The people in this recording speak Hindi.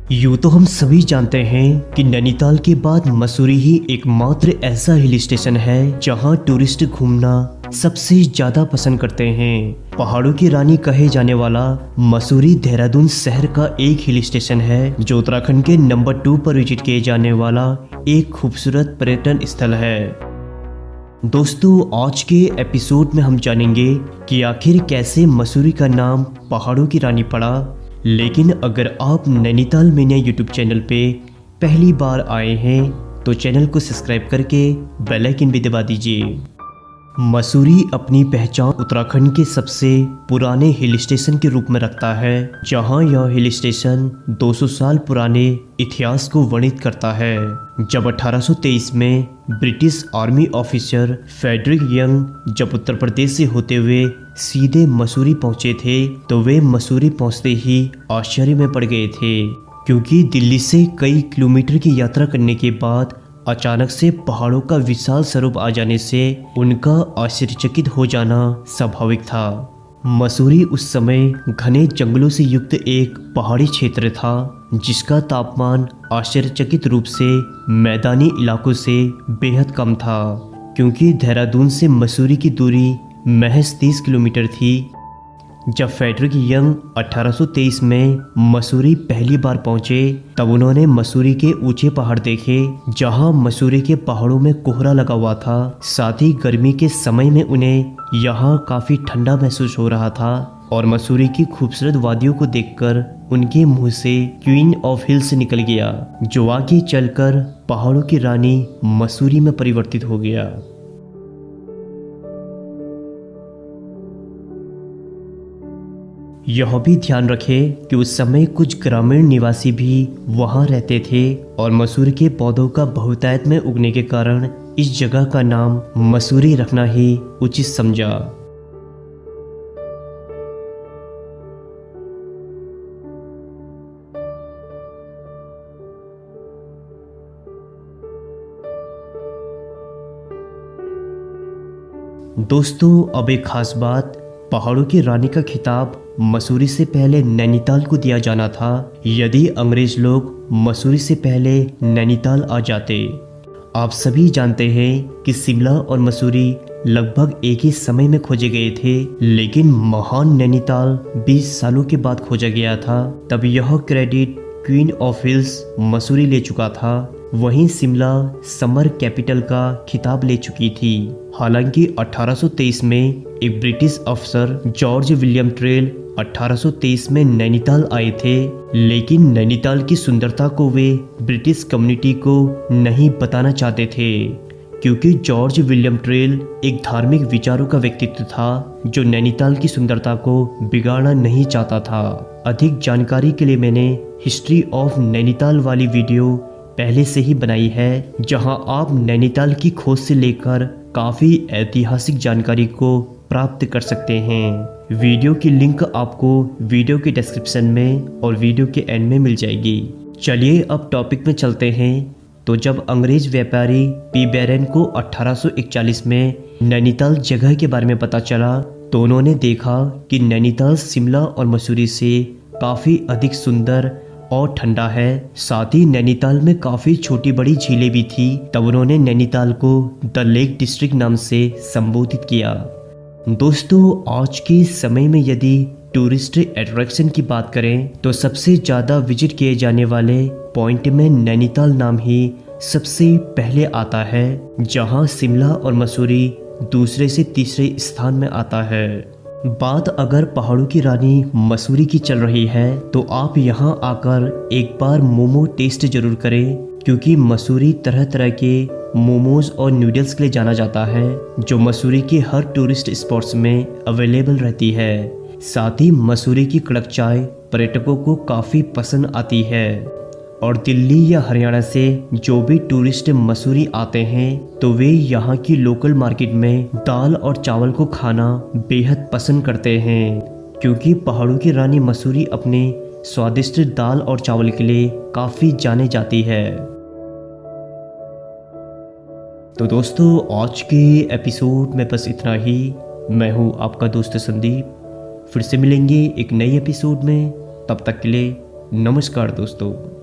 यूँ तो हम सभी जानते हैं कि नैनीताल के बाद मसूरी ही एकमात्र ऐसा हिल स्टेशन है जहां टूरिस्ट घूमना सबसे ज्यादा पसंद करते हैं। पहाड़ों की रानी कहे जाने वाला मसूरी देहरादून शहर का एक हिल स्टेशन है जो उत्तराखंड के नंबर 2 पर विजिट किए जाने वाला एक खूबसूरत पर्यटन स्थल है। दोस्तों, आज के एपिसोड में हम जानेंगे कि आखिर कैसे मसूरी का नाम पहाड़ों की रानी पड़ा। लेकिन अगर आप नैनीताल मीडिया यूट्यूब चैनल पे पहली बार आए हैं तो चैनल को सब्सक्राइब करके बेल आइकन भी दबा दीजिए। मसूरी अपनी पहचान उत्तराखंड के सबसे पुराने हिल स्टेशन के रूप में रखता है, जहां यह हिल स्टेशन 200 साल पुराने इतिहास को वर्णित करता है। जब 1823 में British army officer Frederick Young जब उत्तर प्रदेश से होते हुए सीधे मसूरी पहुंचे थे तो वे मसूरी पहुंचते ही आश्चर्य में पड़ गए थे, क्योंकि दिल्ली से कई किलोमीटर की यात्रा करने के बाद अचानक से पहाड़ों का विशाल स्वरूप आ जाने से उनका आश्चर्यचकित हो जाना स्वाभाविक था। मसूरी उस समय घने जंगलों से युक्त एक पहाड़ी क्षेत्र था, जिसका तापमान आश्चर्यचकित रूप से मैदानी इलाकों से बेहद कम था, क्योंकि देहरादून से मसूरी की दूरी महज 30 किलोमीटर थी। जब फ्रेडरिक यंग 1823 में मसूरी पहली बार पहुंचे तब उन्होंने मसूरी के ऊंचे पहाड़ देखे, जहां मसूरी के पहाड़ों में कोहरा लगा हुआ था। साथ ही गर्मी के समय में उन्हें यहां काफी ठंडा महसूस हो रहा था और मसूरी की खूबसूरत वादियों को देखकर उनके मुंह से क्वीन ऑफ हिल्स निकल गया, जो आगे चलकर पहाड़ों की रानी मसूरी में परिवर्तित हो गया। यह भी ध्यान रखें कि उस समय कुछ ग्रामीण निवासी भी वहां रहते थे और मसूरी के पौधों का बहुतायत में उगने के कारण इस जगह का नाम मसूरी रखना ही उचित समझा। दोस्तों, अब एक खास बात, पहाड़ों की रानी का खिताब मसूरी से पहले नैनीताल को दिया जाना था। यदि अंग्रेज लोग मसूरी से पहले नैनीताल आ जाते। आप सभी जानते हैं कि शिमला और मसूरी लगभग एक ही समय में खोजे गए थे, लेकिन महान नैनीताल 20 सालों के बाद खोजा गया था। तब यह credit queen of hills Mussoorie ले चुका था, वहीं शिमला समर कैपिटल का खिताब ले चुकी थी। हालांकि 1823 में एक ब्रिटिश अफसर जॉर्ज विलियम ट्रेल 1823 में नैनीताल आए थे, लेकिन नैनीताल की सुंदरता को वे ब्रिटिश कम्युनिटी को नहीं बताना चाहते थे, क्योंकि जॉर्ज विलियम ट्रेल एक धार्मिक विचारों का व्यक्तित्व था जो नैनीताल की सुंदरता को बिगाड़ना नहीं चाहता था। अधिक जानकारी के लिए मैंने हिस्ट्री ऑफ नैनीताल वाली वीडियो पहले से ही बनाई है, जहां आप नैनीताल की खोज से लेकर काफ़ी ऐतिहासिक जानकारी को प्राप्त कर सकते हैं। वीडियो की लिंक आपको वीडियो के डिस्क्रिप्शन में और वीडियो के एंड में मिल जाएगी। चलिए अब टॉपिक में चलते हैं। तो जब अंग्रेज व्यापारी पी बैरन को 1841 में नैनीताल जगह के बारे में पता चला तो उन्होंने देखा कि नैनीताल शिमला और मसूरी से काफ़ी अधिक सुंदर और ठंडा है। साथ ही नैनीताल में काफ़ी छोटी बड़ी झीलें भी थी। तब उन्होंने नैनीताल को द लेक डिस्ट्रिक्ट नाम से संबोधित किया। दोस्तों, आज के समय में यदि टूरिस्ट अट्रैक्शन की बात करें तो सबसे ज़्यादा विजिट किए जाने वाले पॉइंट में नैनीताल नाम ही सबसे पहले आता है, जहां शिमला और मसूरी दूसरे से तीसरे स्थान में आता है। बात अगर पहाड़ों की रानी मसूरी की चल रही है तो आप यहां आकर एक बार मोमो टेस्ट जरूर करें, क्योंकि मसूरी तरह तरह के मोमोज और नूडल्स के लिए जाना जाता है, जो मसूरी के हर टूरिस्ट स्पॉट्स में अवेलेबल रहती है। साथ ही मसूरी की कड़क चाय पर्यटकों को काफ़ी पसंद आती है और दिल्ली या हरियाणा से जो भी टूरिस्ट मसूरी आते हैं तो वे यहाँ की लोकल मार्केट में दाल और चावल को खाना बेहद पसंद करते हैं, क्योंकि पहाड़ों की रानी मसूरी अपने स्वादिष्ट दाल और चावल के लिए काफ़ी जाने जाती है। तो दोस्तों, आज के एपिसोड में बस इतना ही। मैं हूँ आपका दोस्त संदीप। फिर से मिलेंगे एक नई एपिसोड में, तब तक के लिए नमस्कार दोस्तों।